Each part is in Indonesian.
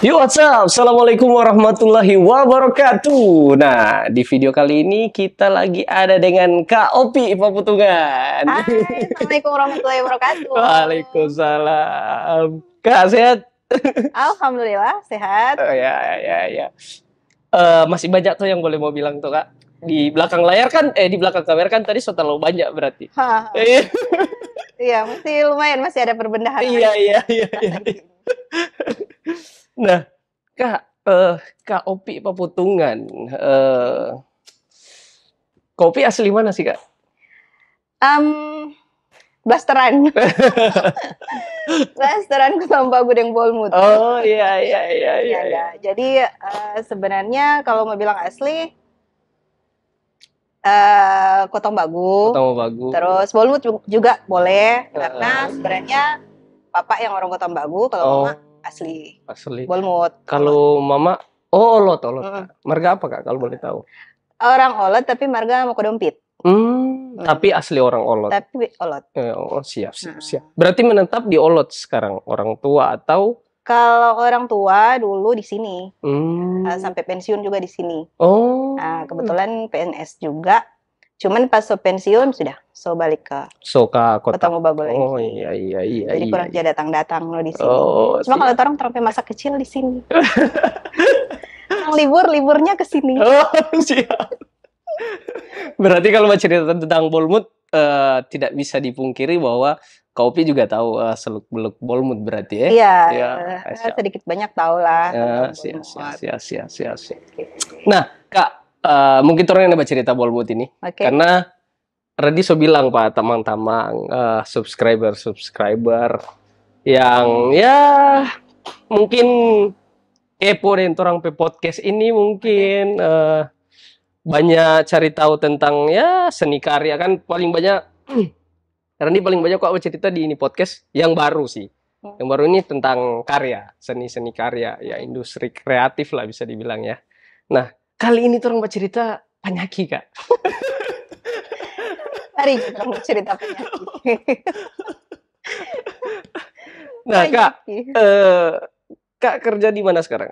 Yo, what's up? Assalamualaikum warahmatullahi wabarakatuh. Nah, di video kali ini kita lagi ada dengan Kak Opi Paputungan. Hai, Assalamualaikum warahmatullahi wabarakatuh. Waalaikumsalam. Kak, sehat? Alhamdulillah, sehat. Oh, ya. Masih banyak tuh yang boleh mau bilang tuh, Kak. Di belakang layar kan, di belakang kamera kan tadi so terlalu banyak berarti. Iya, masih ada perbendaharaan. Iya. Nah, Kak, Kak Opi Paputungan. Kopi asli mana sih, Kak? Blasteran. Blasteran Kutamba Gudeng Bolmut. Oh, iya. Jadi sebenarnya kalau mau bilang asli, Kotong Bagu. Terus Bolmut juga boleh, karena sebenarnya Bapak yang orang Kotong Bagu, kalau Mama asli Bolmut. Kalau Mama, Olot. Marga apa, Kak, kalau boleh tahu? Orang Olot tapi marga Mokodompit. Tapi asli orang Olot. Tapi Olot. Oh, siap. Berarti menetap di Olot sekarang, orang tua atau? Kalau orang tua dulu di sini, sampai pensiun juga di sini. Oh. Nah, kebetulan PNS juga. Cuman pas pensiun sudah balik ke kota Kotong Bagu lagi. Oh iya. Jadi kurang dia datang lo di sini. Oh, cuma kalau orang sampai masa kecil di sini. Liburnya ke sini. Oh, siap. Berarti kalau mau cerita tentang Bolmut, tidak bisa dipungkiri bahwa Kopi juga tahu seluk-beluk Bolmut berarti ya? Iya, sedikit banyak tahu lah. Siap. Nah, Kak, mungkin orang yang dapat cerita Bolmut ini. Karena Redi so bilang Pak, tamang-tamang subscriber yang ya mungkin kepo dengan orang pe podcast ini mungkin banyak cari tahu tentang ya seni karya kan paling banyak. Karena ini paling banyak kok cerita di ini podcast yang baru sih. Yang baru ini tentang karya, seni karya, ya industri kreatif lah bisa dibilang ya. Nah, kali ini orang cerita Panyaki, Kak. Mari kita cerita Panyaki. Nah, Kak, Kak kerja di mana sekarang?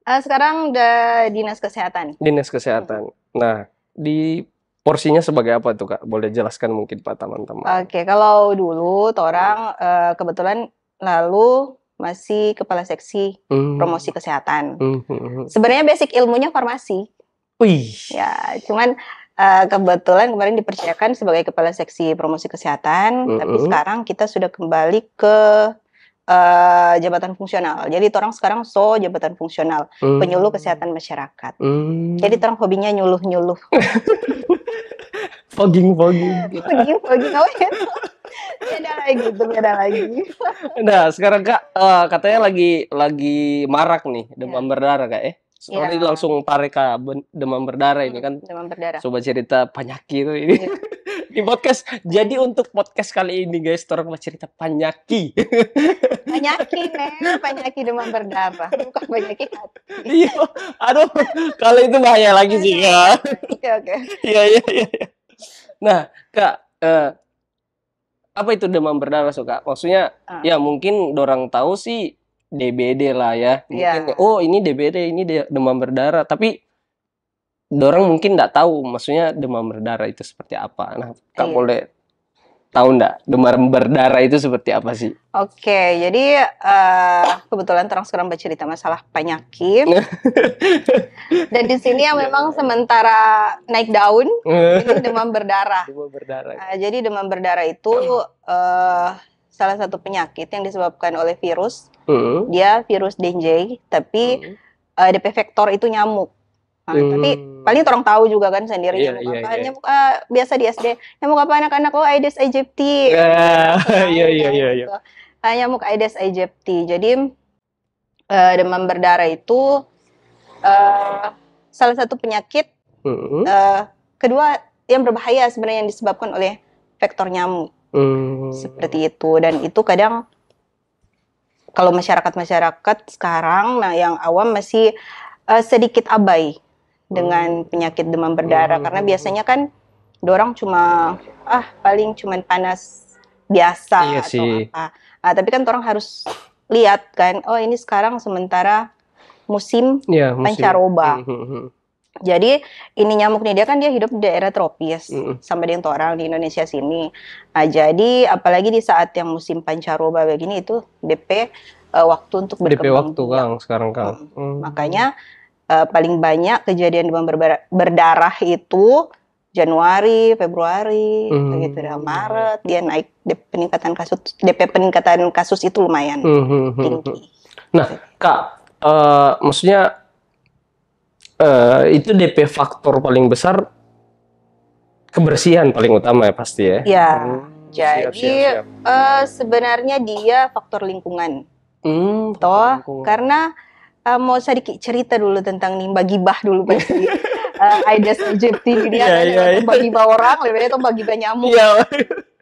Sekarang udah Dinas Kesehatan. Dinas Kesehatan. Nah, di porsinya sebagai apa tuh, Kak? Boleh jelaskan mungkin Pak teman-teman. Oke, kalau dulu orang kebetulan lalu masih kepala seksi promosi kesehatan. Sebenarnya basic ilmunya farmasi. Wih. Ya, cuman kebetulan kemarin dipercayakan sebagai kepala seksi promosi kesehatan, tapi sekarang kita sudah kembali ke jabatan fungsional. Jadi orang sekarang jabatan fungsional, penyuluh kesehatan masyarakat. Jadi orang hobinya nyuluh. Fogging. Oh ya. Beda lagi. Nah, sekarang Kak, katanya lagi marak nih demam berdarah, Kak, Sorry langsung tarik Kak, demam berdarah ini kan. Demam berdarah. Coba cerita Panyaki itu ini. Di podcast. Jadi untuk podcast kali ini guys, orang mau cerita Panyaki. Panyaki demam berdarah, bukan Panyaki hati. Iya, aduh, kalau itu bahaya lagi sih, Kak. Oke. Iya. Nah, Kak, apa itu demam berdarah, Kak? Maksudnya, ya mungkin dorang tahu sih DBD lah ya. Mungkin, ini DBD, ini demam berdarah. Tapi dorang mungkin nggak tahu, maksudnya demam berdarah itu seperti apa. Nah, Kak boleh tahu nggak demam berdarah itu seperti apa sih? Oke, jadi kebetulan terang sekarang bercerita masalah Panyaki. Dan di sini yang memang sementara naik daun, ini demam berdarah. Jadi demam berdarah itu salah satu penyakit yang disebabkan oleh virus. Dia virus Dengue, tapi DP vektor itu nyamuk. Tapi paling orang tahu juga kan sendiri nyamuk apa, biasa di SD nyamuk apa anak-anak Aedes aegypti. Iya. Nyamuk Aedes aegypti. Jadi demam berdarah itu salah satu penyakit kedua yang berbahaya sebenarnya yang disebabkan oleh vektor nyamuk. Seperti itu, dan itu kadang kalau masyarakat sekarang, nah yang awam masih sedikit abai dengan penyakit demam berdarah, karena biasanya kan dorang cuma paling cuman panas biasa atau apa. Tapi kan orang harus lihat kan, oh ini sekarang sementara musim Iya, musim. pancaroba. Jadi ini nyamuk nih dia hidup di daerah tropis sama dengan orang di Indonesia sini. Nah, jadi apalagi di saat yang musim pancaroba begini itu DP waktu untuk berkembang DP waktu Kang sekarang Kang. Makanya paling banyak kejadian demam berdarah itu Januari, Februari, begitu dah. Maret dia naik DP peningkatan kasus itu lumayan tinggi. Nah, Kak, maksudnya itu DP faktor paling besar kebersihan paling utama ya pasti ya. Ya, jadi sebenarnya dia faktor lingkungan. Karena mau sedikit cerita dulu tentang limbah gibah dulu pasti. Aedes aegypti dia kan gibah orang, lebih itu gibah nyamuk.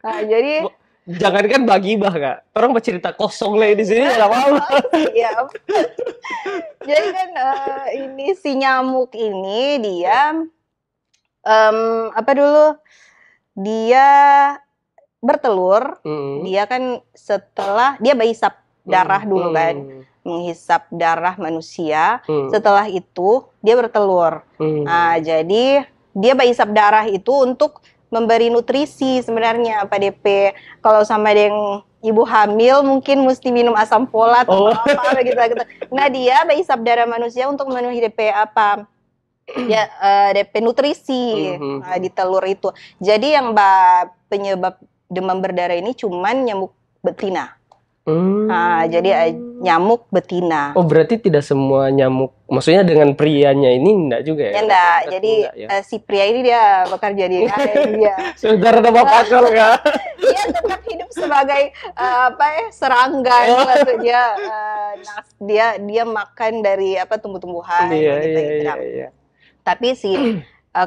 Nah, jadi jangankan bagibah Kak, orang bercerita kosong lah di sini nggak apa-apa. Iya. Jadi kan ini si nyamuk ini dia dia bertelur. Dia kan setelah dia menghisap darah dulu kan, menghisap darah manusia. Setelah itu dia bertelur. Nah, jadi dia menghisap darah itu untuk memberi nutrisi sebenarnya apa DP. Kalau sama dengan ibu hamil mungkin mesti minum asam folat atau apa gitu. Nah, dia menghisap darah manusia untuk memenuhi DP apa? Ya DP nutrisi di telur itu. Jadi yang penyebab demam berdarah ini cuman nyamuk betina. Nah, jadi nyamuk betina. Oh, berarti tidak semua nyamuk, maksudnya dengan prianya ini enggak juga ya? Enggak, jadi si pria ini dia bekerja di dia. Saudara tambah pasal ya? Dia tetap hidup sebagai serangga maksudnya. Dia makan dari tumbuh-tumbuhan Iya. Tapi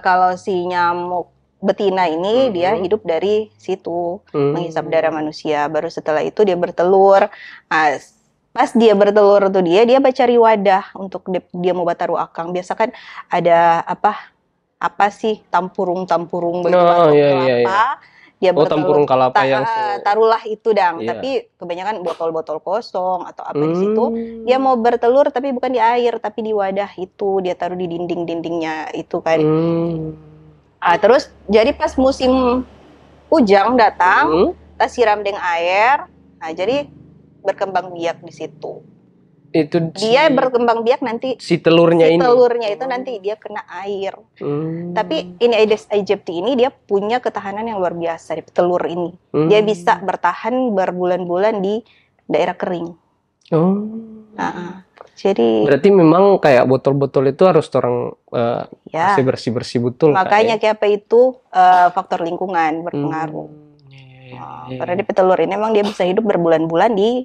kalau si nyamuk betina ini dia hidup dari situ, menghisap darah manusia. Baru setelah itu dia bertelur. Pas dia bertelur tuh dia cari wadah untuk dia mau bataru akang. Biasa kan ada apa sih tampurung kelapa. Dia bertelur, tampurung kelapa yang taruhlah itu dang. Tapi kebanyakan botol-botol kosong atau apa di situ. Dia mau bertelur tapi bukan di air tapi di wadah itu. Dia taruh di dinding-dindingnya itu kan. Terus jadi pas musim hujan datang, kita siram dengan air. Nah, jadi berkembang biak di situ. Itu dia berkembang biak nanti si telurnya itu nanti dia kena air. Tapi ini Aedes aegypti ini dia punya ketahanan yang luar biasa di telur ini. Dia bisa bertahan berbulan-bulan di daerah kering. Jadi berarti memang kayak botol-botol itu harus orang bersih-bersih betul. Makanya kayak apa itu faktor lingkungan berpengaruh. Karena di petelur ini memang dia bisa hidup berbulan-bulan di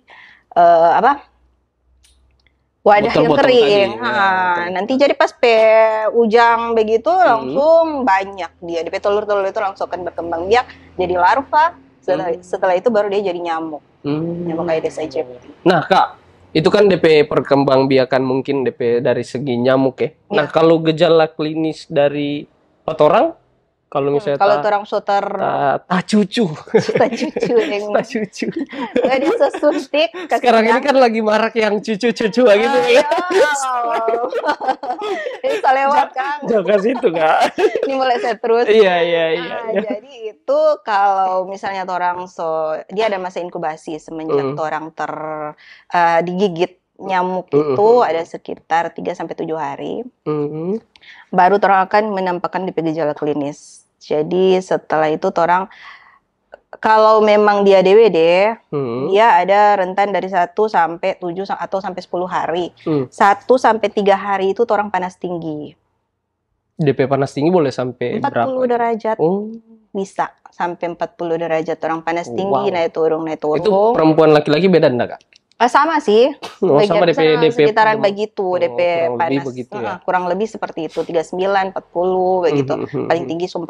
wadah yang kering. Nanti jadi pas ujang begitu langsung banyak dia di telur-telur itu langsung akan berkembang biak jadi larva. Setelah itu baru dia jadi nyamuk. Nyamuk Aedes aegypti. Nah, Kak, itu kan DP perkembangbiakan mungkin DP dari segi nyamuk ya. Nah, kalau gejala klinis dari orang, kalau misalnya orang soter cucu. Dia sesuntik. Sekarang ini kan lagi marak yang cucu-cucu gitu ya. Ini lewat kan. Jangan situ Kak. Ini mulai saya terus. Iya. Jadi itu kalau misalnya orang dia ada masa inkubasi semenjak orang digigit nyamuk itu ada sekitar 3-7 hari. Baru orang akan menampakkan gejala klinis. Jadi setelah itu orang kalau memang dia DWD, dia ada rentan dari 1 sampai 7 atau sampai 10 hari. 1 sampai 3 hari itu orang panas tinggi. DP panas tinggi boleh sampai 40 berapa? derajat. Bisa sampai 40 derajat orang panas tinggi, naik turun. Itu perempuan laki-laki beda enggak, Kak? Sama sih. Sama DP sekitaran begitu, DP panas. Begitu, ya? Kurang lebih seperti itu, 39, 40 begitu. Paling tinggi 40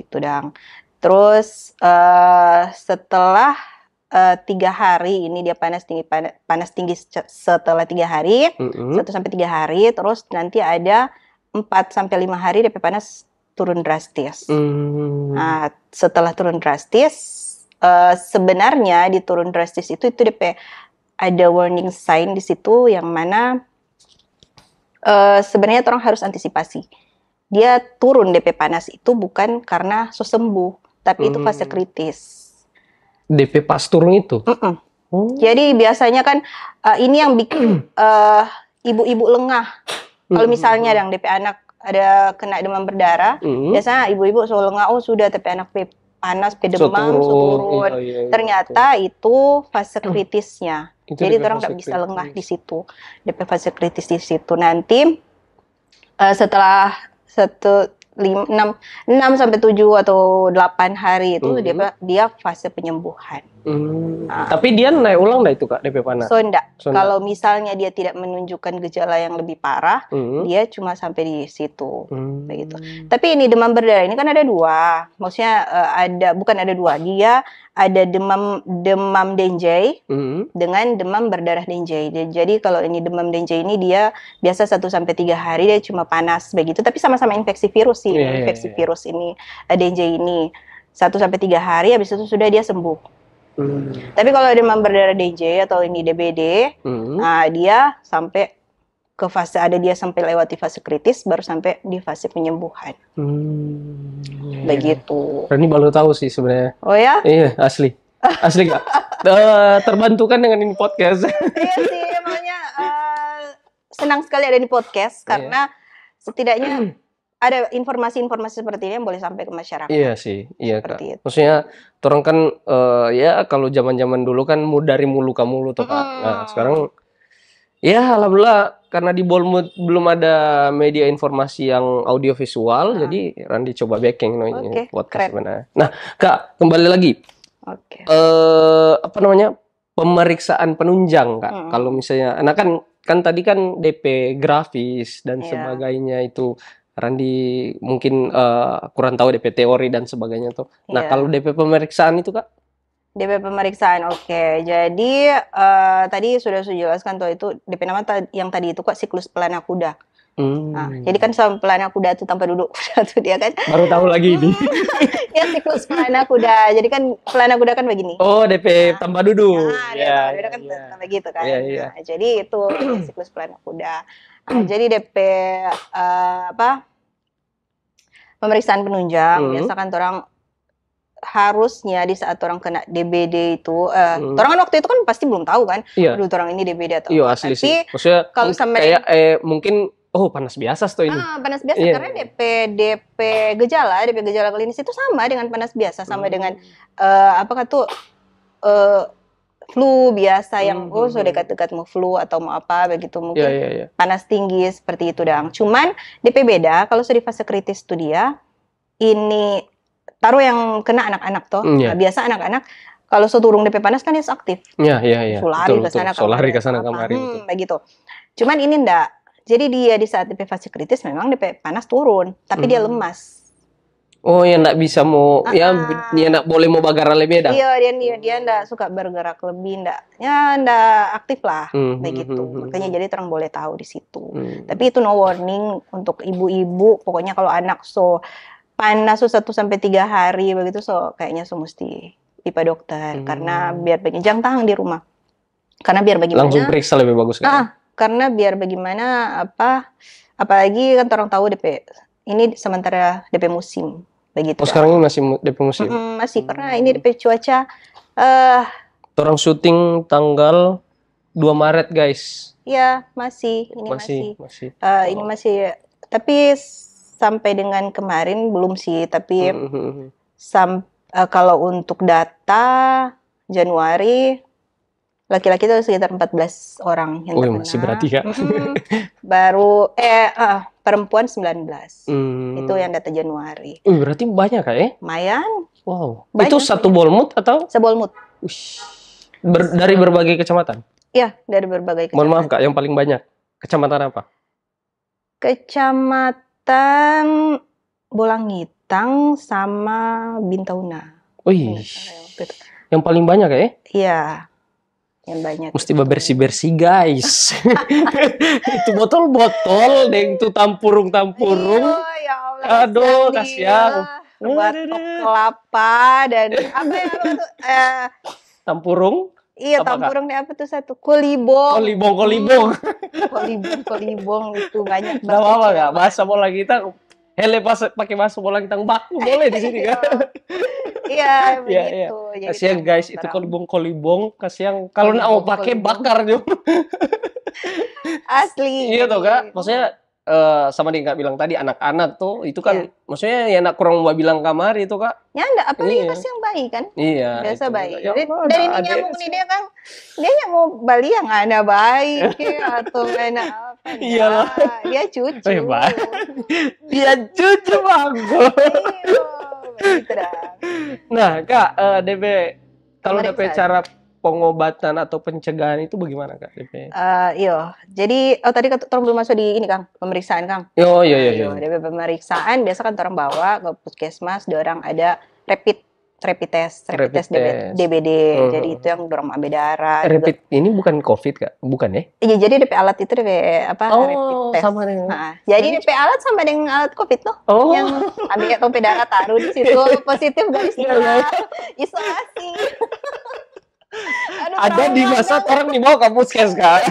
itu dang. Terus setelah 3 hari ini dia panas tinggi setelah 3 hari, 1 sampai 3 hari, terus nanti ada 4 sampai 5 hari DP panas turun drastis. Nah, setelah turun drastis, sebenarnya di turun drastis itu DP ada warning sign di situ yang mana sebenarnya orang harus antisipasi. Dia turun DP panas itu bukan karena sembuh, tapi itu fase kritis. DP pas turun itu? Jadi biasanya kan ini yang bikin ibu-ibu lengah. Kalau misalnya yang DP anak ada kena demam berdarah, biasanya ibu-ibu selalu lengah, oh sudah DP anak panas, demam, turun. Iya. Ternyata itu fase kritisnya. Jadi orang nggak bisa lengah di situ. DP fase kritis di situ. Nanti setelah 6 sampai 7 atau 8 hari itu dia fase penyembuhan. Tapi dia naik ulang nggak itu Kak DP panas? Enggak. Kalau misalnya dia tidak menunjukkan gejala yang lebih parah, dia cuma sampai di situ, begitu. Tapi ini demam berdarah ini kan ada dua, maksudnya bukan ada dua, dia ada demam dengue dengan demam berdarah dengue. Jadi kalau ini demam dengue ini dia biasa 1 sampai 3 hari dia cuma panas begitu, tapi sama-sama infeksi virus sih, virus ini dengue ini 1 sampai 3 hari, habis itu sudah dia sembuh. Tapi kalau demam berdarah dengue atau ini DBD, nah dia sampai ke fase dia sampai lewati fase kritis baru sampai di fase penyembuhan. Begitu. Ini baru tahu sih sebenarnya. Oh ya? Iya, asli Kak. Terbantu kan dengan ini podcast. Iya sih, makanya senang sekali ada di podcast karena setidaknya ada informasi-informasi seperti ini yang boleh sampai ke masyarakat. Iya sih, iya Kak. Maksudnya, orang kan ya kalau zaman-zaman dulu kan dari mulu ke mulu tuh Kak. Nah sekarang, ya alhamdulillah karena di Bournemouth belum ada media informasi yang audiovisual, jadi Randi coba backing ini podcast sebenarnya. Nah Kak, kembali lagi. Apa namanya, pemeriksaan penunjang Kak. Kalau misalnya, nah kan tadi kan DP grafis dan sebagainya itu. Randi mungkin kurang tahu DP teori dan sebagainya tuh. Nah kalau DP pemeriksaan itu Kak? DP pemeriksaan, jadi tadi sudah jelaskan tuh itu DP nama yang tadi itu Kak siklus pelana kuda. Nah, jadi kan sama pelana kuda itu tanpa duduk kuda tuh dia kan. Baru tahu lagi ini. Ya siklus pelana kuda. Jadi kan pelana kuda kan begini. Oh DP tanpa duduk. Ya, kuda kan tanpa gitu kan. Nah, jadi itu siklus pelana kuda. Jadi DP pemeriksaan penunjang biasakan orang harusnya di saat orang kena DBD itu orang kan waktu itu kan pasti belum tahu kan aduh orang ini DBD atau iya asli sih. Maksudnya kalau kayak mungkin panas biasa tuh ini. Panas biasa karena DP gejala klinis itu sama dengan panas biasa, sama dengan flu biasa yang sudah dekat-dekat mau flu atau mau apa begitu, mungkin panas tinggi seperti itu dong. Cuman DP beda kalau sudah di fase kritis tuh dia ini taruh yang kena anak-anak toh. Nah, biasa anak-anak kalau seturung DP panas kan dia aktif. Iya. Solari ke sana kemari begitu. Cuman ini enggak. Jadi dia di saat DP fase kritis memang DP panas turun, tapi dia lemas. Oh ya enggak bisa mau dia enggak boleh mau bagaran lebih dah. Iya dia enggak suka bergerak lebih, enggak aktif lah begitu. Makanya jadi orang boleh tahu di situ. Tapi itu no warning untuk ibu-ibu. Pokoknya kalau anak panas 1 sampai 3 hari begitu kayaknya mesti pipa dokter karena biar jangan tahan di rumah. Karena biar bagaimana langsung periksa lebih bagus kan. Karena biar bagaimana apalagi kan orang tahu DP ini sementara DP musim. Begitu. Sekarang ini masih DP musim? Masih, karena ini DP cuaca. Orang syuting tanggal 2 Maret, guys. Iya, masih. Ini masih. Ini masih. Tapi sampai dengan kemarin belum sih. Tapi kalau untuk data Januari, laki-laki itu sekitar 14 orang yang terkena. Masih berarti ya. Baru perempuan 19. Itu yang data Januari. Berarti banyak ya? Lumayan. Wow. Banyak, itu satu Bournemouth atau? Sebolmut. Dari berbagai kecamatan? Iya, dari berbagai kecamatan. Mohon maaf Kak, yang paling banyak kecamatan apa? Kecamatan Bolangitang sama Bintauna. Yang paling banyak ya? Iya. Yang banyak. Mesti bersih-bersih guys. Itu botol-botol deng itu tampurung-tampurung. Ya Allah. Aduh, kasihan. Batok kelapa dan apa ya itu? Tampurung. Iya, Apa, Kak? tampurung deh apa tuh satu? Kolibong. Kolibong. Kolibong itu banyak Nggak apa-apa banget. nggak? Bahasa bola kita, hele pakai bahasa bola kita baku boleh di sini kan? Iya, Iya, iya. begitu. Jadi Kasihan guys, itu kolibong. Kasihan kalau nak mau pakai bakar juga. Asli. Iya toh Kak, maksudnya sama dia nggak bilang tadi anak-anak tuh itu kan maksudnya ya anak kurang mau bilang kamar itu Kak. Ya enggak, apalagi Iya. pas yang bayi kan. Iya. Biasa itu bayi. juga. Ya Jadi Allah, dari nggak ini ada nyamuk nih dia kan dia mau Bali yang ada bayi atau enak apa. Iyalah. Dia cucu. Hebat. Dia cucu bagus. Iya, begitu dah. Nah Kak, DP kalau DP Pemeriksaan. cara pengobatan atau pencegahan itu bagaimana Kak DP? Iya. Jadi tadi orang belum masuk di ini Kang, pemeriksaan Kang. Oh iya. Dari pemeriksaan biasa kan orang bawa ke puskesmas, orang ada rapid test DBD. Jadi itu yang dorong ambil darah. Rapid ini bukan COVID Kak? Bukan ya? Iya, jadi DP alat itu DP apa? Rapid test. Sama dengan. Nah, jadi DP alat sama dengan alat COVID tuh. Oh. Yang ambil tompe darah taruh di situ positif garis merah. Isolasi. Aduh, Ada di masa orang dibawa ke puskes Kak.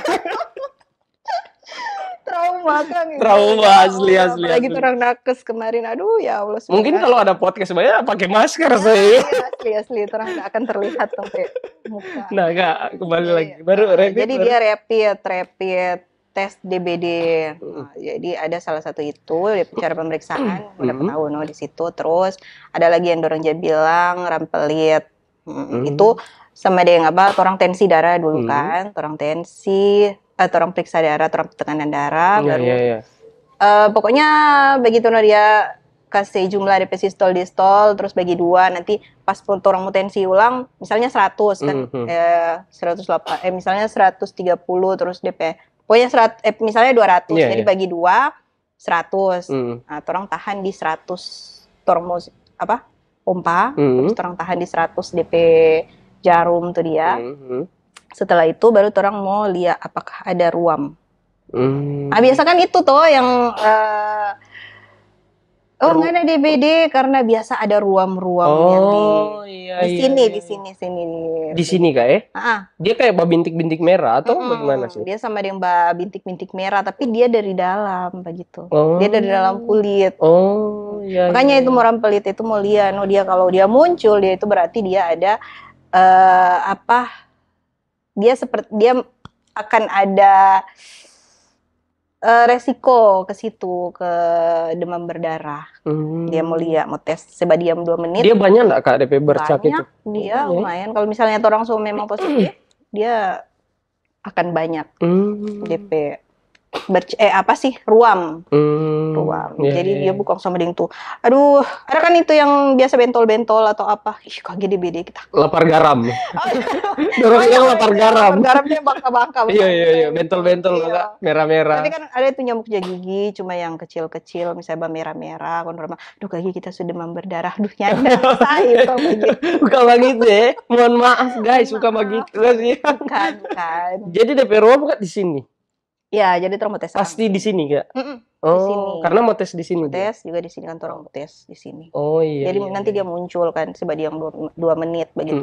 trauma kan gitu. Trauma, asli. Apalagi orang nakes kemarin, aduh ya Allah. Mungkin kalau ada podcast banyak pakai masker saya. Asli orang nggak akan terlihat sampai muka. Nah Kak, kembali lagi. Baru rapid. Jadi dia rapid tes DBD. Nah, jadi ada salah satu itu cara pemeriksaan udah tahu di situ. Terus ada lagi yang dorong dia bilang rampelit. Itu sama ada yang apa? Orang tensi darah dulu kan, orang tensi, orang periksa darah, orang tekanan darah, baru. Pokoknya begitu dia kasih jumlah DP sistol distol, terus bagi dua, nanti pas orang mau tensi ulang, misalnya 100 kan, 108, misalnya 130 terus DP, pokoknya misalnya 200, jadi bagi dua 100, nah orang tahan di 100, orang mau apa? Pompa, terus orang tahan di 100 DP jarum tuh dia. Setelah itu baru orang mau lihat apakah ada ruam. Nah, biasa kan itu tuh yang nggak ada DBD karena biasa ada ruam-ruam yang di sini. Di sini Kak ya? Dia kayak bintik-bintik merah atau bagaimana sih? Dia sama dengan bintik-bintik merah tapi dia dari dalam begitu. Dia dari dalam kulit. Makanya itu mau rampelit itu mau lihat, dia kalau dia muncul dia itu berarti dia ada dia akan ada resiko ke situ, ke demam berdarah. Dia mau lihat, mau tes coba diam 2 menit. Dia banyak nggak Kak DP bercak itu? Dia lumayan. Kalau misalnya orang memang positif, dia akan banyak DP ruam. Jadi dia bukan sama dengan tuh. Aduh, ada kan itu yang biasa bentol-bentol atau apa. Ih, kaget DBD kita. Lapar garam. Dorong yang lapar garam. Garamnya bangka-bangka. Iya, bentol-bentol merah-merah. Tapi kan ada itu nyamuk gigi, cuma yang kecil-kecil, misalnya merah-merah. Aduh, kaki kita sudah demam berdarah. Aduh, nyanda. Bukan begitu ya. Mohon maaf guys, bukan begitu sih. Bukan. Jadi DP ruam bukan di sini. Ya, jadi orang mau tes. Pasti di sini Kak? Di sini. Karena mau tes di sini. Tes juga di sini kan orang mau tes di sini. Oh iya. Jadi nanti dia muncul kan coba diam 2 menit begitu.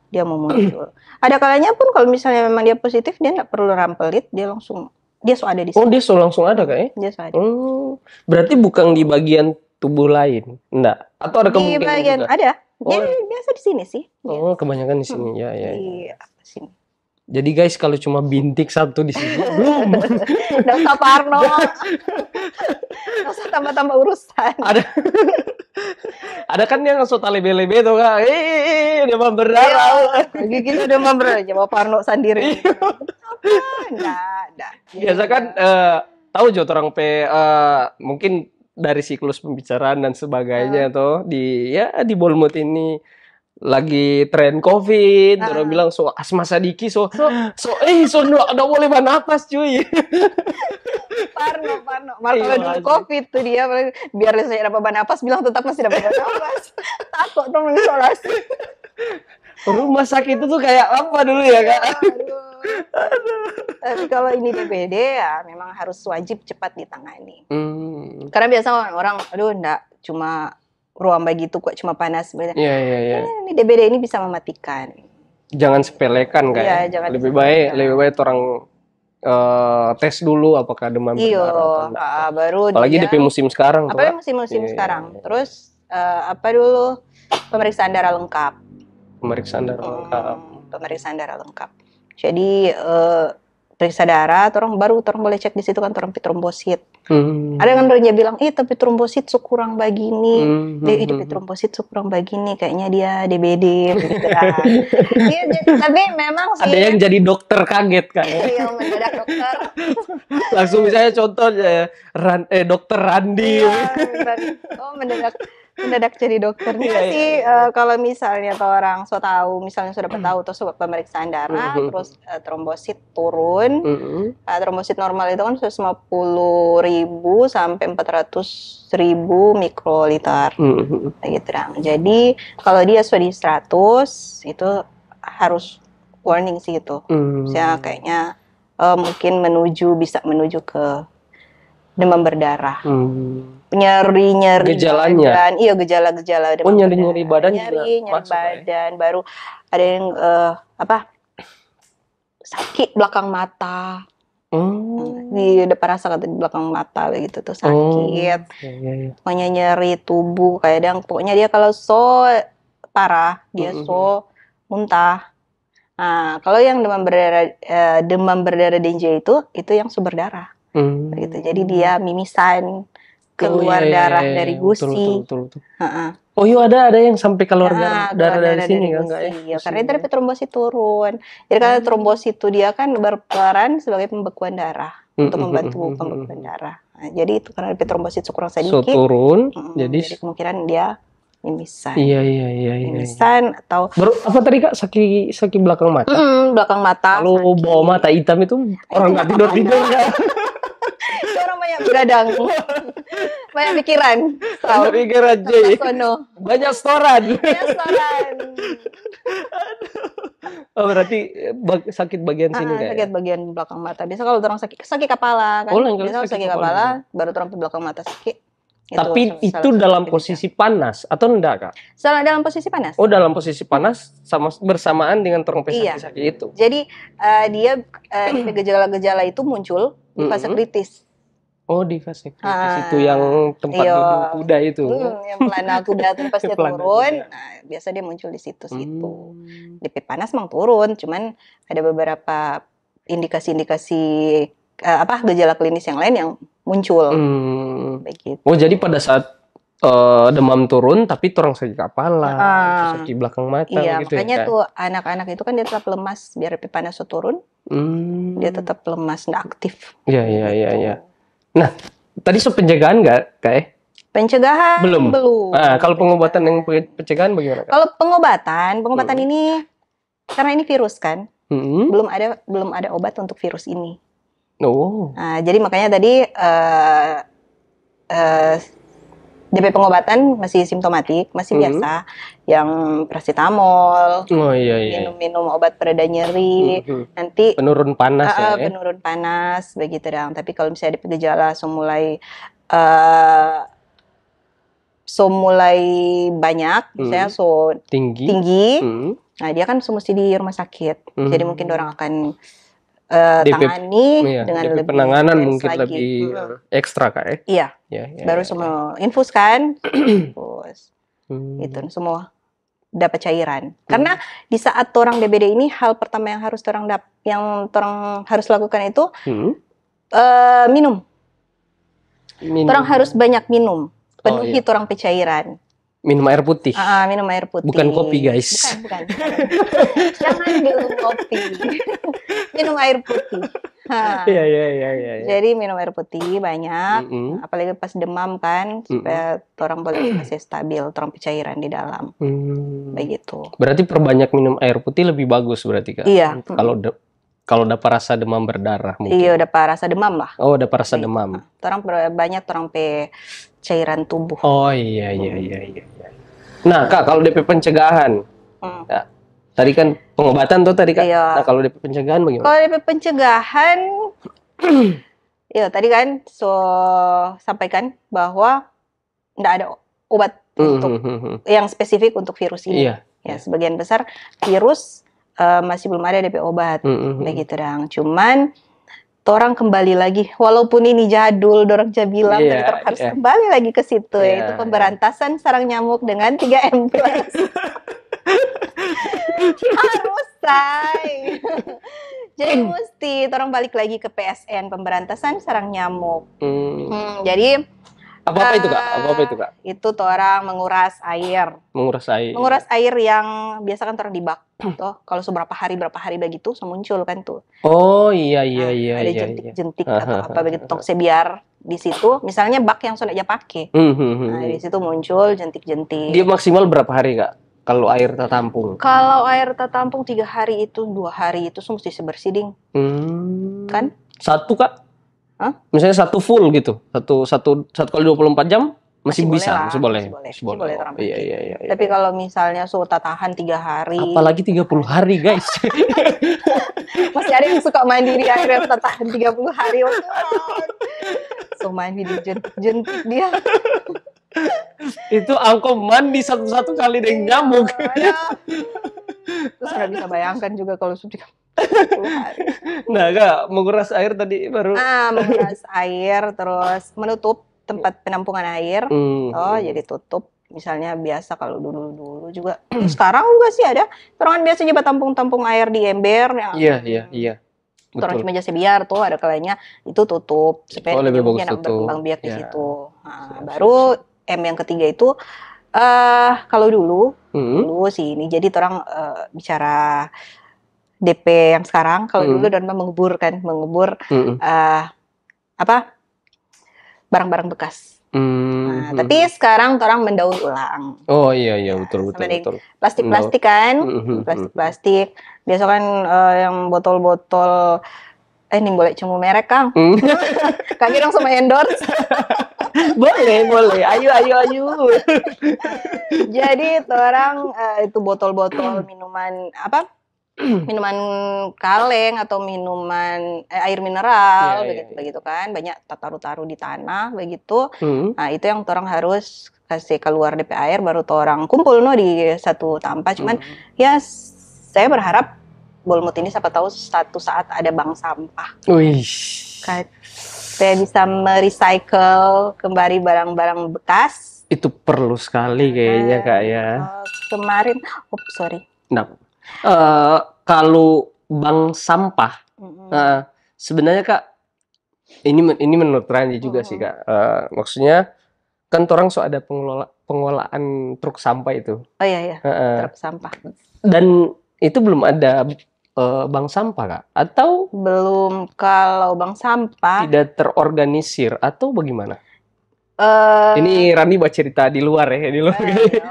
Dia mau muncul. Ada kalanya pun kalau misalnya memang dia positif dia nggak perlu rampelit, dia sudah ada di sini. Dia langsung ada Kak ya? Dia sudah ada. Berarti bukan di bagian tubuh lain. Enggak. Atau ada kemungkinan di bagian juga? Ada. Dia biasa di sini sih. Kebanyakan di sini. Ya. Di sini. Jadi guys, kalau cuma bintik satu di sini, belum. Nggak usah parno. Nggak usah tambah-tambah urusan. Ada kan yang langsung lebe-lebe tuh Kak. Demam berdarah. Gigi kita demam berdarah, coba parno sendiri. Nggak ada. Biasa kan, tahu jo orang mungkin dari siklus pembicaraan dan sebagainya tuh di Bolmut ini lagi tren COVID, orang bilang asma sadiki nggak boleh bernapas cuy. Parno. Kalau dulu COVID tuh dia biar saya dapat bernapas bilang tetap masih dapat bernapas. Takut tuh mengisolasi. Rumah sakit itu tuh kayak apa dulu ya Kak? Tapi kalau ini DBD ya memang harus wajib cepat ditangani. Karena biasa orang enggak cuma ruam begitu kok cuma panas. Iya. Ini DBD ini bisa mematikan. jangan sepelekan kayak. Iya, jangan Lebih disepelekan. baik orang tes dulu apakah demam Iyo, berdarah atau enggak. baru Apalagi dia. DP musim sekarang tuh. Apalagi musim-musim Iya. sekarang. Terus apa dulu pemeriksaan darah lengkap. Pemeriksaan darah lengkap. Pemeriksaan darah lengkap. Jadi periksa darah, orang boleh cek di situ kan orang trombosit. Ada kan dia bilang, tapi trombosit kurang begini, trombosit kurang begini, kayaknya dia DBD, begitu kan. Iya, tapi memang sih. Ada yang jadi dokter kaget kan? Iya, mendadak dokter. Langsung misalnya contohnya, dokter Randi. Mendadak jadi dokternya sih. Kalau misalnya orang misalnya sudah tahu terus pemeriksaan darah, terus trombosit turun. Trombosit normal itu kan 150.000 sampai 400.000 mikroliter. Gitu kan. Jadi kalau dia sudah di 100 itu harus warning sih itu. Saya kayaknya mungkin bisa menuju ke demam berdarah. Nyeri-nyeri gejalanya. badan. Iya, gejala-gejala demam. Nyeri-nyeri badan nyeri badan. Baru ada yang sakit belakang mata. Di depan rasa di belakang mata begitu tuh sakit. Pokoknya nyeri tubuh pokoknya dia kalau parah, dia muntah. Nah, kalau yang demam berdarah dengue itu yang sumber darah. Gitu. Jadi dia mimisan, keluar darah dari gusi. Betul. Oh iya, ada yang sampai keluar darah dari sini kan enggak ya? Karena itu trombosit turun. Jadi karena trombosit itu dia kan berperan sebagai pembekuan darah untuk membantu pembekuan darah. Nah, jadi itu karena trombosit kurang sedikit. Turun. Jadi kemungkinan dia mimisan. Iya. Mimisan atau apa tadi Kak? Sakit belakang mata. Belakang mata. Kalau bawa mata hitam itu orang nggak tidur kan? Orang banyak begadang, banyak pikiran. Banyak pikiran aja. Banyak setoran. Oh, berarti sakit bagian sini kayak. Sakit bagian belakang mata. Biasa kalau orang sakit kepala kan. Biasa sakit kepala baru orang belakang mata sakit. Tapi itu dalam posisi panas atau enggak, Kak? Dalam posisi panas. Oh, dalam posisi panas bersamaan dengan terong sakit itu. Jadi dia gejala-gejala itu muncul di fase kritis. Oh, di fase kritis itu yang tempat duduk kuda itu. Yang pelana kuda itu pasti turun. Nah, biasa dia muncul di situ. DP panas memang turun, cuman ada beberapa indikasi-indikasi gejala klinis yang lain yang muncul. Begitu. Oh, jadi pada saat demam turun tapi orang sakit kepala, sakit belakang mata gitu. Makanya tuh anak-anak itu kan dia tetap lemas biar panas turun. Dia tetap lemas, nggak aktif. Iya. Nah, tadi pencegahan nggak, Kak? Pencegahan belum. Nah, kalau pengobatan yang pencegahan bagaimana, Kak? Kalau pengobatan ini karena ini virus kan, belum ada obat untuk virus ini. Nah, jadi makanya tadi DP pengobatan masih simptomatik, masih biasa, yang paracetamol, minum obat pereda nyeri, nanti penurun panas penurun panas begitu dong. Tapi kalau misalnya DP gejala mulai banyak, misalnya tinggi, nah dia kan mesti di rumah sakit, jadi mungkin orang akan tangani dengan lebih penanganan mungkin lagi. Lebih ekstra Kak ya? Baru semua infus kan, infus. Itu semua dapat cairan. Karena di saat orang DBD ini hal pertama yang harus orang harus lakukan itu minum. Orang harus banyak minum, penuhi orang cairan. Minum air putih. Minum air putih. Bukan kopi, guys. Bukan. Jangan minum kopi. Minum air putih. Iya. Jadi minum air putih banyak, apalagi pas demam kan, supaya orang boleh masih stabil, orang cairan di dalam. Begitu. Berarti perbanyak minum air putih lebih bagus berarti Kak? Iya. Kalau dapat rasa demam berdarah mungkin. Iya, dapat rasa demam lah. Oh, dapat rasa demam. Orang banyak cairan tubuh. Oh iya. Nah Kak, kalau DP pencegahan, ya, tadi kan pengobatan tuh tadi Kak. Iya. Nah kalau DP pencegahan bagaimana? Kalau DP pencegahan, ya tadi kan sampaikan bahwa tidak ada obat untuk yang spesifik untuk virus ini. Iya. Ya sebagian besar virus masih belum ada DP obat, begitu dang. Cuman orang kembali lagi, walaupun ini jadul, dorang aja bilang, tapi orang harus kembali lagi ke situ, yaitu pemberantasan sarang nyamuk dengan 3M+. Harus, say. Jadi mesti orang balik lagi ke PSN, pemberantasan sarang nyamuk. Jadi apa itu kak? Itu orang menguras air. Menguras air yang biasa kan orang di bak. Tuh, kalau berapa hari begitu muncul kan tuh. Oh iya. Ada jentik-jentik atau apa begitu. Tokse biar di situ, misalnya bak yang sudah aja pakai. Nah, di situ muncul jentik-jentik. Dia maksimal berapa hari kak? Kalau air tertampung? Kalau air tertampung 3 hari itu, 2 hari itu mesti bersih ding. Kan? Satu kak? Misalnya satu full gitu, satu kali 24 jam masih bisa, masih boleh. Iya. Tapi kalau misalnya sudah tahan 3 hari, apalagi 30 hari guys. Masih ada yang suka mandi di air yang tahan 30 hari. So mandi di jentik dia. Itu angkau mandi satu kali dengan nyamuk. Terus udah bisa bayangkan juga kalau sudah 10 hari. Nah kak, menguras air tadi baru. Menguras air, terus menutup tempat penampungan air. Jadi tutup. Misalnya biasa kalau dulu juga. Sekarang juga sih ada. Orang kan biasa coba tampung air di ember. Iya. Orang cuma jasa biar tuh ada kalanya itu tutup. Supaya lebih bagus tutup. Berkembang biak di situ. Baru M yang ketiga itu kalau dulu sih ini jadi orang bicara DP yang sekarang. Kalau dulu dan mengubur barang-barang bekas. Tapi sekarang orang mendaur ulang. Oh iya betul. Plastik kan, plastik. Biasa kan yang botol-botol. Ini boleh cuma merek Kang. Kaki dong sama endorse. boleh. Ayo. Jadi orang itu botol-botol minuman minuman kaleng atau minuman air mineral begitu kan, banyak taruh di tanah begitu. Nah itu yang orang harus kasih keluar DP air baru orang kumpul di satu tempat. Cuman ya saya berharap Bolmut ini siapa tahu suatu saat ada bank sampah. Saya bisa merecycle kembali barang-barang bekas. Itu perlu sekali kayaknya kak ya. Kemarin, sorry. Nah, kalau bank sampah, sebenarnya kak, ini menurut Rani juga sih kak. Maksudnya kan orang ada pengelolaan truk sampah itu. Oh iya. Truk sampah. Dan itu belum ada bank sampah kak? Atau belum? Kalau bank sampah tidak terorganisir atau bagaimana? Ini Rani buat cerita di luar ya,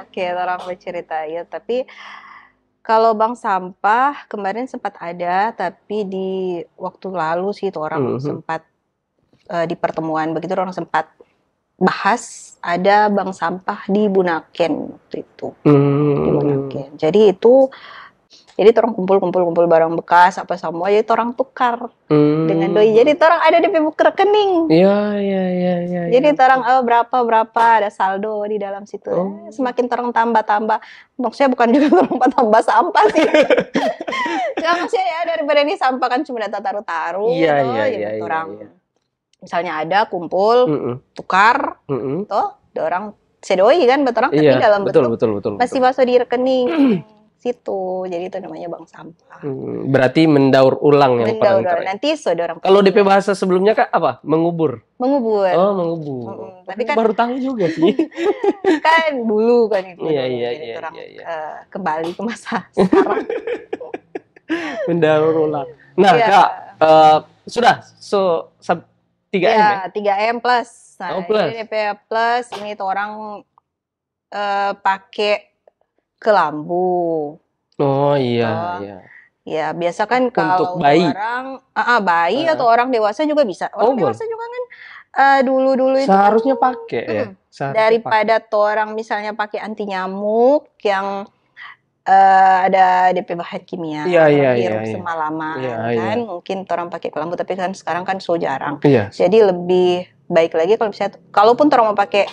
Oke, orang bercerita ya. Tapi kalau bank sampah kemarin sempat ada, tapi di waktu lalu sih itu orang sempat di pertemuan begitu orang sempat bahas ada bank sampah di Bunaken waktu itu. Di Bunaken. Jadi orang kumpul barang bekas apa semua, jadi orang tukar dengan doi. Jadi orang ada di buku rekening. Iya. Jadi orang berapa ada saldo di dalam situ. Semakin orang tambah. Maksudnya bukan juga orang tambah sampah sih. Ya maksudnya ya daripada ini sampah kan cuma data taruh-taruh. Jadi orang misalnya ada kumpul tukar, toh orang sedoi kan betul orang tapi dalam betul. masih masuk di rekening. Situ, jadi itu namanya bank sampah. Berarti mendaur ulang yang paling keren. Nanti saudara. Kalau DP bahasa sebelumnya kak apa? Mengubur. Oh, mengubur. Tapi kan baru tahu juga sih. Kan dulu kan itu. Iya. Kembali ke masa sekarang. Mendaur ulang. Nah kak, sudah 3M ya? 3M plus. Nah, plus. Ini DP plus ini tuh orang pakai kelambu. Oh iya. Ya biasa kan kalau bayi. Orang bayi atau orang dewasa juga bisa. Orang dewasa juga kan dulu itu seharusnya pakai ya. Daripada orang misalnya pakai anti nyamuk yang ada DP bahan kimia, hirup semalaman kan. Mungkin orang pakai kelambu, tapi kan sekarang kan so jarang. Jadi lebih baik lagi kalau misalnya, kalaupun orang mau pakai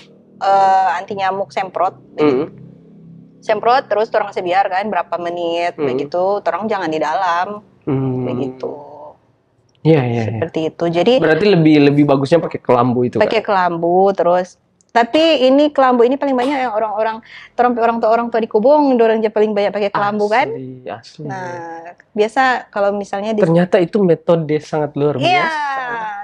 anti nyamuk semprot. semprot terus orang kasih biar kan berapa menit begitu, orang jangan di dalam begitu. Iya. Seperti itu. Jadi berarti lebih bagusnya pakai kelambu itu. Pakai kelambu terus. Tapi ini kelambu ini paling banyak yang orang tua di Kubung dorang aja paling banyak pakai kelambu kan. Asli. Nah, biasa kalau misalnya ternyata itu metode sangat luar biasa. Iya,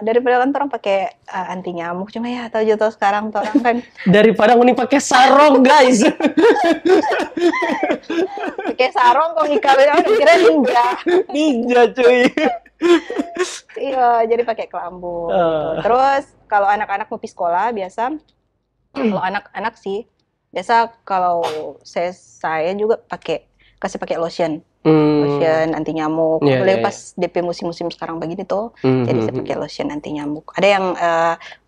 daripada kan orang pakai anti nyamuk, cuma ya tahu sekarang orang kan daripada mending pakai sarong, guys. pakai sarong kok ikalnya kira ninja cuy. Iya, jadi pakai kelambu. Gitu. Terus kalau anak-anak mau pergi sekolah biasa, kalau anak-anak sih biasa kalau saya juga kasih pakai lotion. Lotion anti nyamuk. Boleh pas DP musim-musim sekarang begini tuh. Jadi saya pakai lotion anti nyamuk. Ada yang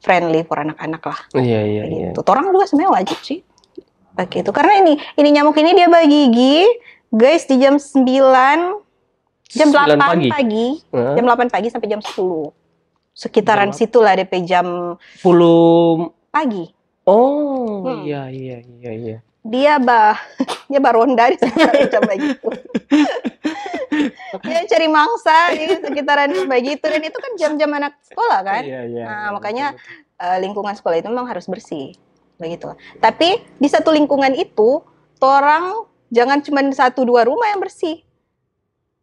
friendly for anak-anak lah. Iya. Orang juga sebenarnya wajib sih pakai itu. Karena ini nyamuk ini dia bergigi, guys, di jam 8 pagi. Jam 8 pagi sampai jam 10. Sekitaran situlah DP jam 10 pagi. Oh, iya. Dia ronda di jam begitu. Dia cari mangsa di sekitaran begitu, dan itu kan jam-jam anak sekolah kan. Nah, makanya lingkungan sekolah itu memang harus bersih begitu. Tapi di satu lingkungan itu orang jangan cuma 1-2 rumah yang bersih.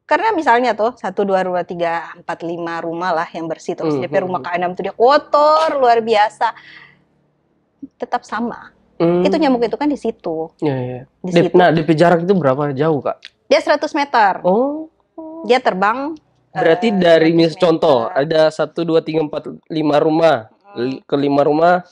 Karena misalnya tuh 1, 2, 3, 4, 5 rumah lah yang bersih, terus DP rumah ke-6 tuh dia kotor luar biasa. Tetap sama. Itu nyamuk itu kan di situ. Iya. Nah, DP jarak itu berapa jauh, Kak? Dia 100 meter. Oh. Dia terbang. Berarti dari contoh, ada 1, 2, 3, 4, 5 rumah. Ke-5 rumah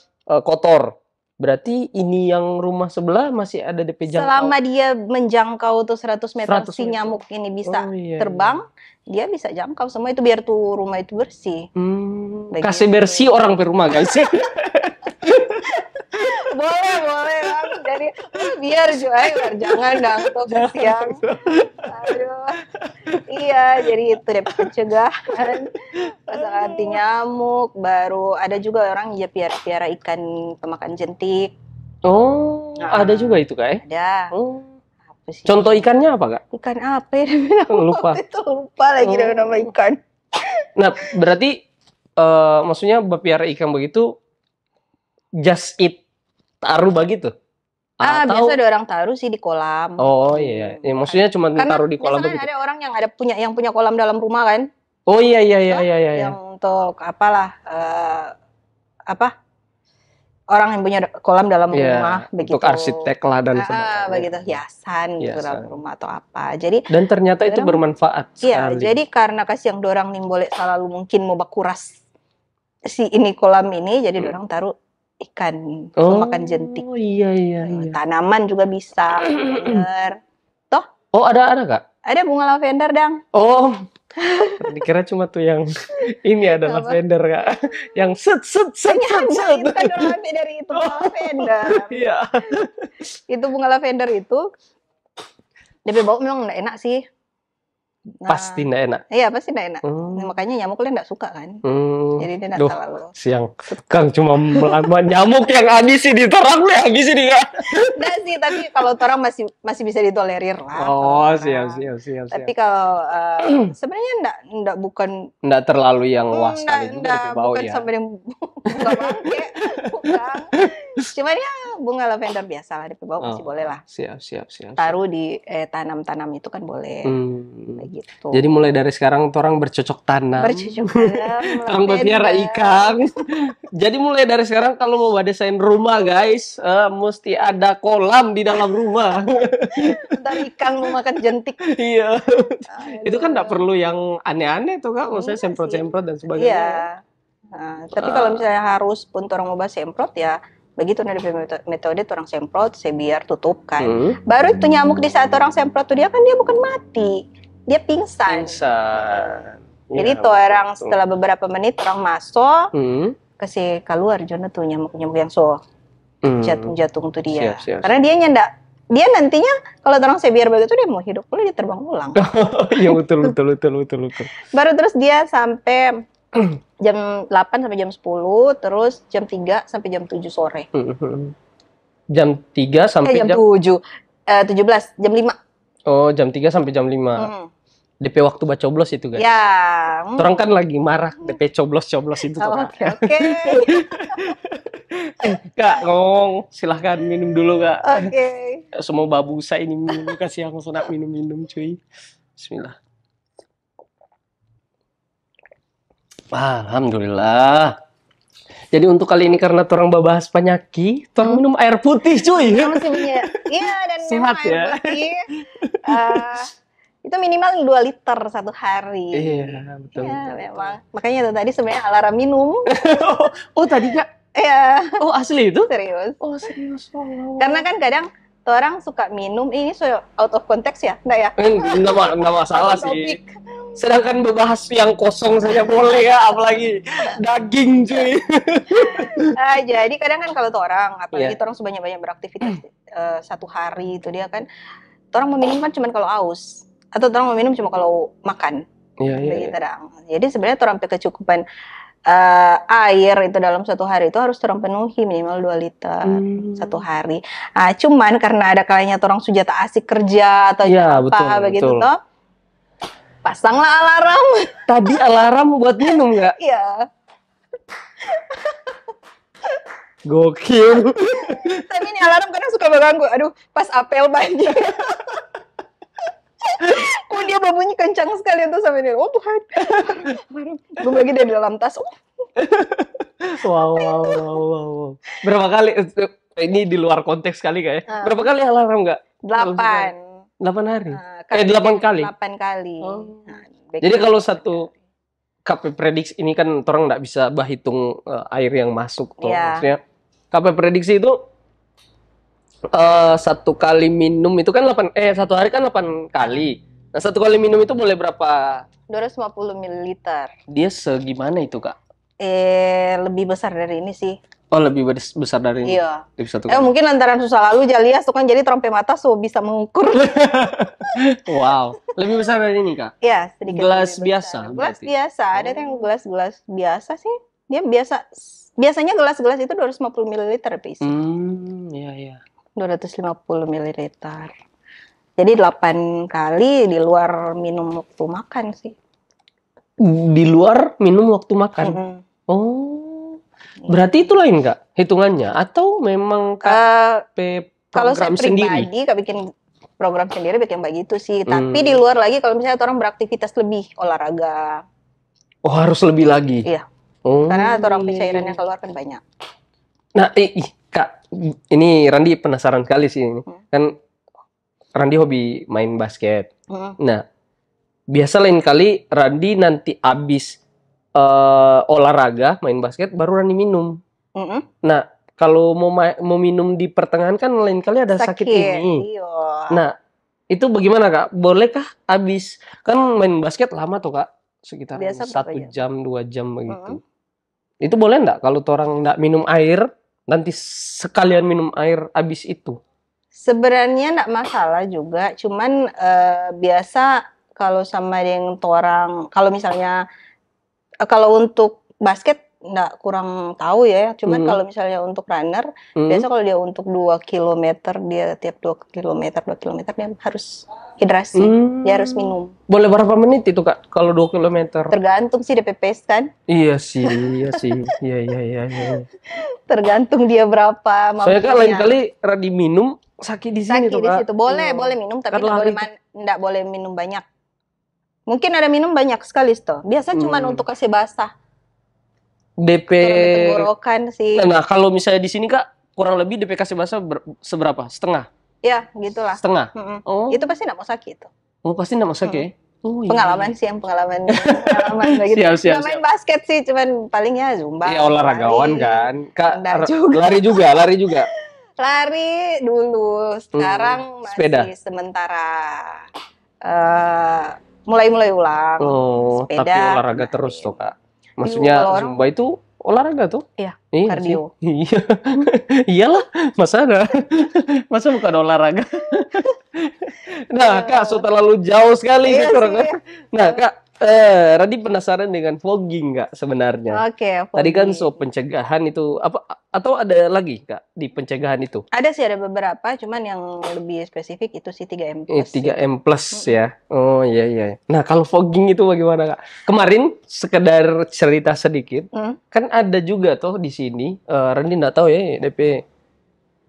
kotor. Berarti ini yang rumah sebelah masih ada DP jangkau. Selama dia menjangkau tuh 100 meter, si nyamuk ini bisa terbang, dia bisa jangkau semua itu biar tuh rumah itu bersih. Kasih bersih orang per rumah, guys. boleh bang. Jadi biar jangan dong tuh kasihan. Aduh. Iya, jadi itu deh pencegahan pasang anti nyamuk. Baru ada juga orang ya piara ikan pemakan jentik. Oh, ada juga itu, Kak? Ada. Apa sih? Contoh ikannya apa, Kak? Ikan apa ya? Lupa lagi nama ikan. Nah, berarti maksudnya piara ikan begitu just eat taruh begitu? Biasa ada orang taruh sih di kolam. Oh iya. Ya, maksudnya cuma taruh di kolam begitu. Kan ada orang yang punya kolam dalam rumah kan? Oh iya. Yang untuk apalah orang yang punya kolam dalam rumah begitu. Untuk arsitek lah dan sebagainya. Begitu, hiasan gitu dalam rumah atau apa. Jadi dan ternyata itu bermanfaat sekali. Iya, jadi karena yang dorang boleh selalu mungkin mau bakuras si ini kolam ini, jadi dorang taruh ikan pemakan jentik. Oh iya. Tanaman juga bisa. Toh? Oh ada Kak? Ada bunga lavender, Dang. Oh. Dikira cuma tuh yang ini ada lavender, Kak. Yang set. Itu kan lavender itu bunga lavender. Iya. Itu bunga lavender itu DP bau memang enggak enak sih. Pasti enggak enak. Iya, pasti enggak enak. Nah, makanya nyamuknya enggak suka kan. Jadi dia enggak terlalu. Siang. Kang cuma melawan nyamuk yang habis sih diterang nih, habis ini Kak. Enggak sih, tapi kalau orang masih bisa ditolerir lah. Oh, siap. Tapi kalau sebenarnya enggak terlalu yang wah sekali juga DP bau ya. Bukan sampai yang bunga bangke. Bukan. Cuma ya bunga lavender biasa lah, DP bau masih boleh lah. Siap. Taruh di tanam-tanam itu kan boleh. Gitu. Jadi mulai dari sekarang orang bercocok tanam. Orang berpiara ikan. Jadi mulai dari sekarang kalau mau desain rumah guys, mesti ada kolam di dalam rumah. Ntar ikan mau makan jentik. Iya. Itu kan nggak perlu yang aneh-aneh tuh Kak, maksudnya semprot-semprot dan sebagainya. Iya. Nah, tapi kalau misalnya harus pun orang mau semprot ya begitu dari metode orang semprot, saya biar tutup kan. Baru itu nyamuk di saat orang semprot tuh dia bukan mati. Dia pingsan. Jadi tuh orang setelah beberapa menit orang masuk, kasih keluar Jono tuh nyamuk-nyamuk yang jatung tuh dia. Siap. Karena dia nantinya kalau orang saya biar begitu dia mau hidup pula dia terbang pulang. Iya betul. Baru terus dia sampai jam 8 sampai jam 10, terus jam 3 sampai jam 7 sore. Jam 3 sampai jam 7. 17 jam 5. Oh, jam 3 sampai jam 5. DP waktu baca coblos itu, guys. Ya. Orang kan lagi marah DP coblos-coblos itu tuh, Kak. Oke. Kak, ngomong, silahkan minum dulu, Kak. Oke. Semua babusa ini minum, kasih aku sunat minum-minum, cuy. Bismillah. Alhamdulillah. Jadi untuk kali ini karena orang bahas penyakit, orang minum air putih, cuy. Iya, dan sehat air ya. putih. Itu minimal 2 liter satu hari. Iya, betul. Iya, memang. Makanya itu tadi sebenarnya alarm minum. Oh, tadi, Kak? Iya. Oh, asli itu? Serius. Oh, serius. Oh. Karena kan kadang orang suka minum, ini so out of context ya? Enggak ya? Nggak masalah sih. Sedangkan membahas yang kosong saja boleh ya, apalagi daging, cuy. Jadi kadang kan kalau orang, apalagi orang sebanyak-banyak beraktivitas satu hari itu dia kan, orang meminum kan cuma kalau aus. Atau orang meminum cuma kalau makan. Iya. Jadi sebenarnya orang kecukupan air itu dalam satu hari itu harus orang penuhi minimal 2 liter satu hari. Cuman karena ada kalanya orang sudah tak asik kerja atau begitu toh, pasanglah alarm. Tadi alarm buat minum nggak? Iya. Gokil. Tapi ini alarm kadang suka mengganggu. Aduh, pas apel banjir. Kok dia berbunyi kencang sekali untuk sampai ini. Oh Tuhan. Gue bagi dari dalam tas. Wow. Berapa kali? Ini di luar konteks kali kayak. Berapa kali alarm nggak? 8 hari. 8 kali. 8 kali. Oh. Jadi kalau satu KP prediksi ini kan orang nggak bisa hitung air yang masuk tuh. Maksudnya KP prediksi itu satu kali minum itu kan 1 hari kan 8 kali. Nah, 1 kali minum itu boleh berapa? 250 ml. Dia segimana itu, Kak? Lebih besar dari ini sih. Oh, lebih besar dari ini. Iya. Mungkin lantaran susah lalu jalias tuh kan jadi trompe mata bisa mengukur. Wow. Lebih besar dari ini, Kak? Iya, sedikit. Gelas biasa. Gelas biasa. Ada yang gelas biasa sih. Dia biasanya gelas-gelas itu 250 ml bis. Iya. 250 ml. Jadi 8 kali di luar minum waktu makan sih. Di luar minum waktu makan? Oh. Berarti itu lain, Kak, hitungannya? Atau memang KP kalau saya sendiri? pribadi, Kak bikin program sendiri bikin begitu sih. Tapi di luar lagi kalau misalnya orang beraktivitas lebih, olahraga. Oh, harus lebih lagi? Iya. Karena orang cairan yang keluar kan banyak. Nah, Kak, ini Randi penasaran sekali sih ini. Kan Randi hobi main basket. Nah, biasa lain kali Randi nanti abis olahraga main basket baru Randi minum. Nah, kalau mau minum di pertengahan kan lain kali ada sakit ini. Iya. Nah, itu bagaimana, Kak? Bolehkah abis kan main basket lama tuh, Kak? Sekitar 1 jam 2 jam begitu. Itu boleh nggak kalau orang nggak minum air nanti sekalian minum air abis itu? Sebenarnya nggak masalah juga, cuman biasa kalau sama yang orang, kalau misalnya kalau untuk basket nggak kurang tahu ya, cuman kalau misalnya untuk runner, biasa kalau dia untuk 2 km, dia tiap 2 km dia harus hidrasi, dia harus minum. Boleh berapa menit itu, Kak, kalau 2 km? Tergantung sih DP pace kan. Iya sih. Iya. Tergantung dia berapa mampunya. Soalnya kan lain kali Radi minum sakit di sini tuh, Kak. Boleh minum, tapi nggak boleh minum banyak. Mungkin ada minum banyak sekali tuh. Biasa cuma untuk kasih basah. DP tenggorokan sih. Nah, kalau misalnya di sini, Kak, kurang lebih DP kasih basah seberapa? Setengah? Ya, gitulah. Setengah? Oh. Itu pasti nggak mau sakit. Oh, pasti nggak mau sakit? Oh, pengalaman iya. sih, pengalaman begitu. Siap. Main basket sih, cuman palingnya zumba. Iya, olahragawan kan. Kak, lari juga. Lari dulu, sekarang masih sepeda. Sementara mulai ulang. Oh, sepeda. Tapi olahraga terus tuh, Kak. Maksudnya zumba itu olahraga tuh? Iya, kardio. Iya. Iyalah, masa bukan olahraga. Nah, Kak, sudah terlalu jauh sekali gitu. Nah, Kak, Radi penasaran dengan fogging nggak sebenarnya? Oke, Tadi kan fogging. pencegahan itu apa atau ada lagi Kak di pencegahan itu? Ada sih, ada beberapa, cuman yang lebih spesifik itu sih 3M plus sih. 3M plus ya. Oh iya iya. Nah, kalau fogging itu bagaimana Kak? Kemarin sekedar cerita sedikit, kan ada juga tuh di sini. Randi nggak tahu ya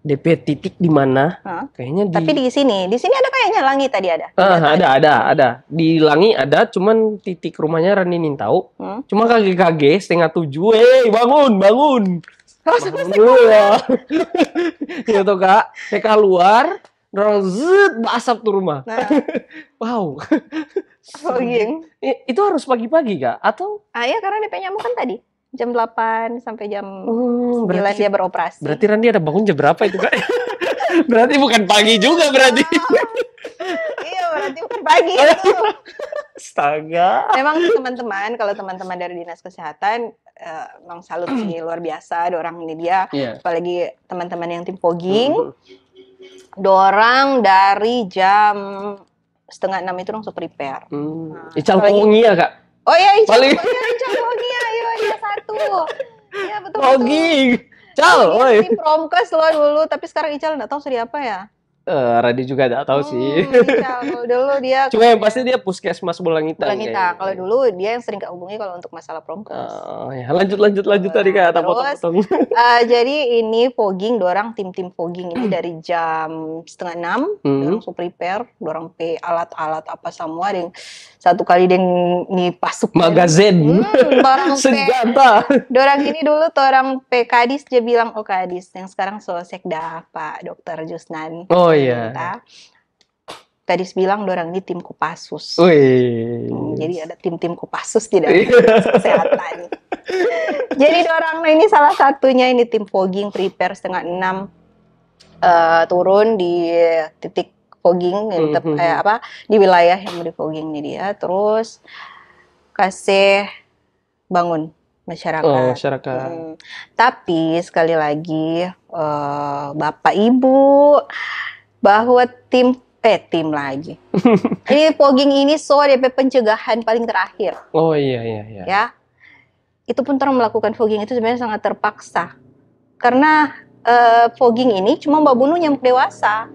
DP titik di mana? Kayaknya Tapi di sini ada kayaknya Langi tadi ada. Ada. Di Langi ada, cuman titik rumahnya Rani nih tahu. Cuma KG setengah 7, bangun. Bangun dulu ya. Gitu Kak, PK keluar, dorong zet, asap tuh rumah. Nah, wow. fogging. Itu harus pagi-pagi Kak? Atau? Iya, karena DP nyamuk kan tadi jam 8 sampai jam 9 dia beroperasi. Berarti Randi ada bangun jam berapa itu Kak? Berarti bukan pagi juga berarti. Iya, berarti bukan pagi itu. Astaga. Memang teman-teman, kalau teman-teman dari Dinas Kesehatan, memang salut sih, luar biasa. Dorang ini dia, apalagi teman-teman yang tim fogging, dorang dari jam 5:30 itu langsung prepare. Ical Pongia Kak. Oh iya, Ical Pongia, iya satu. Iya betul. Fogging. Cal, oi. Di Promkes loh dulu, tapi sekarang Ical nggak tahu jadi apa ya. Radi juga nggak tahu sih. Ical, dulu dia. Cuma yang pasti dia puskesmas Bulangitang. Bulangitang. Kalau dulu dia yang sering hubungi kalau untuk masalah Promkes. Ya. Lanjut tadi Kak. Terus, jadi ini fogging, dorang tim fogging ini dari jam 5:30, langsung prepare, dorang alat-alat apa semua, yang satu kali deng nih pasuk magazin, senjata. Dorang ini dulu orang Kadis dia bilang, oh Kadis yang sekarang Sekda Pak Dokter Jusnan. Oh iya. Kadis bilang dorang ini tim Kopassus. Jadi ada tim Kopassus di dalam kesehatan. Jadi dorang ini salah satunya ini tim fogging, prepare 5:30, turun di titik fogging di wilayah yang mau di fogging ini dia, terus kasih bangun masyarakat. Tapi sekali lagi Bapak Ibu, bahwa tim lagi. Ini fogging ini DP pencegahan paling terakhir. Oh iya. Ya. Itu pun orang melakukan fogging itu sebenarnya sangat terpaksa. Karena fogging ini cuma bunuh nyamuk dewasa.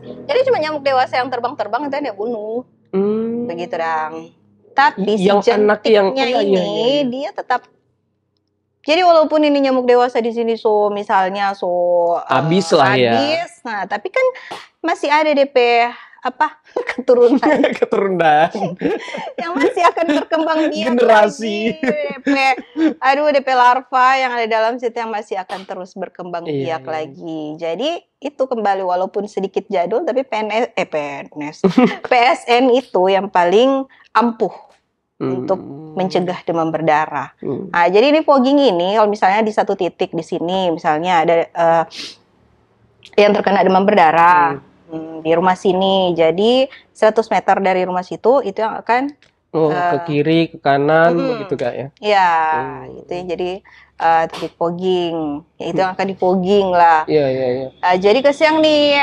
Jadi cuma nyamuk dewasa yang terbang itu yang dia bunuh. Begitu dong. Tapi yang anak yang ini dia tetap. Jadi walaupun ini nyamuk dewasa di sini misalnya habis lah ya. Nah, tapi kan masih ada DP keturunan yang masih akan berkembang biak generasi lagi. DP larva yang ada dalam situ yang masih akan terus berkembang biak lagi. Jadi itu kembali walaupun sedikit jadul, tapi PSN itu yang paling ampuh untuk mencegah demam berdarah. Nah, jadi ini fogging ini kalau misalnya di satu titik di sini misalnya ada yang terkena demam berdarah di rumah sini, jadi 100 meter dari rumah situ itu yang akan ke kiri ke kanan begitu Kak ya. Iya, itu ya, jadi titik fogging, ya, itu yang akan di fogging lah. Iya. Jadi kesiang nih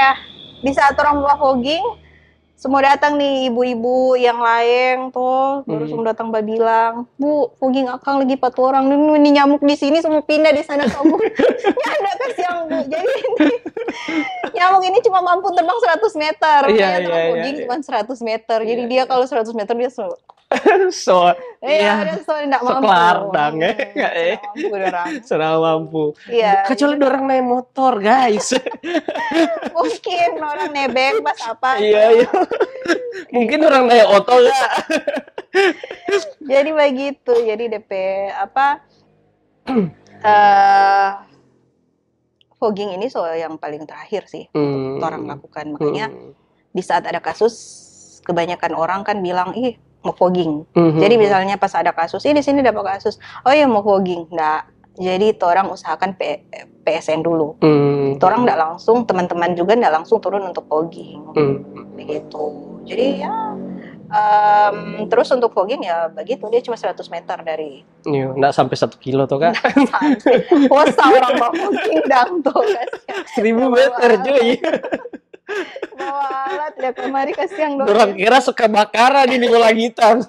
di saat orang mau fogging, semua datang nih ibu-ibu yang lain tuh, baru semua datang bilang, Bu, fogging akang lagi 4 orang, ini nyamuk di sini semua pindah di sana kamu. Nyanda kesiang Bu. Jadi ini nyamuk ini cuma mampu terbang 100 meter. Iya. Fogging cuma 100 meter. Jadi dia kalau 100 meter dia dia enggak mampu. Sekelardang mampu. Iya. Kecuali orang naik motor, guys. Mungkin orang nebeng pas apa. Iya. Mungkin orang naik oto ya. Jadi begitu. Jadi DP fogging ini yang paling terakhir sih untuk orang lakukan. Makanya di saat ada kasus, kebanyakan orang kan bilang, mau fogging. Jadi misalnya pas ada kasus, di sini dapat kasus, oh iya mau fogging. Nggak. Jadi orang usahakan PSN dulu. Orang nggak langsung, teman-teman juga nggak langsung turun untuk fogging. Begitu. Jadi ya, terus untuk fogging ya begitu, dia cuma 100 meter dari. Nggak sampai 1 kilo tuh Kak. Wasa orang mau fogging dang tuh. 1000 meter cuy. Bawa alat Tiap hari kasihan dong. Orang kira kebakaran ini bola hitam.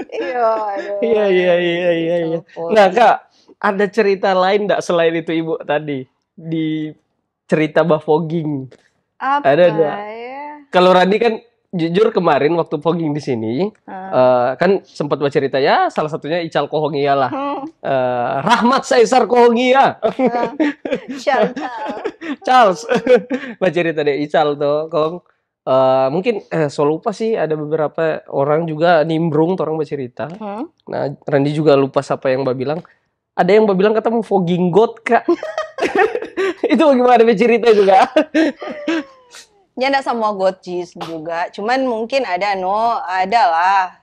Iya, aduh. Iya. Nah, Kak, ada cerita lain enggak selain itu Ibu tadi di cerita fogging? Apa Ada enggak? ya? Kalau Randi kan jujur kemarin waktu fogging di sini kan sempat bercerita ya, salah satunya Ical Kohongia lah. Rahmat Caesar Kohongia. Charles. Bercerita deh Ical tuh, Kong. Mungkin so lupa sih ada beberapa orang juga nimbrung orang bercerita. Nah, Randi juga lupa siapa yang bilang. Ada yang bilang kata mau fogging god, Kak. Itu bagaimana bercerita juga? Ya enggak semua god juga. Cuman mungkin adalah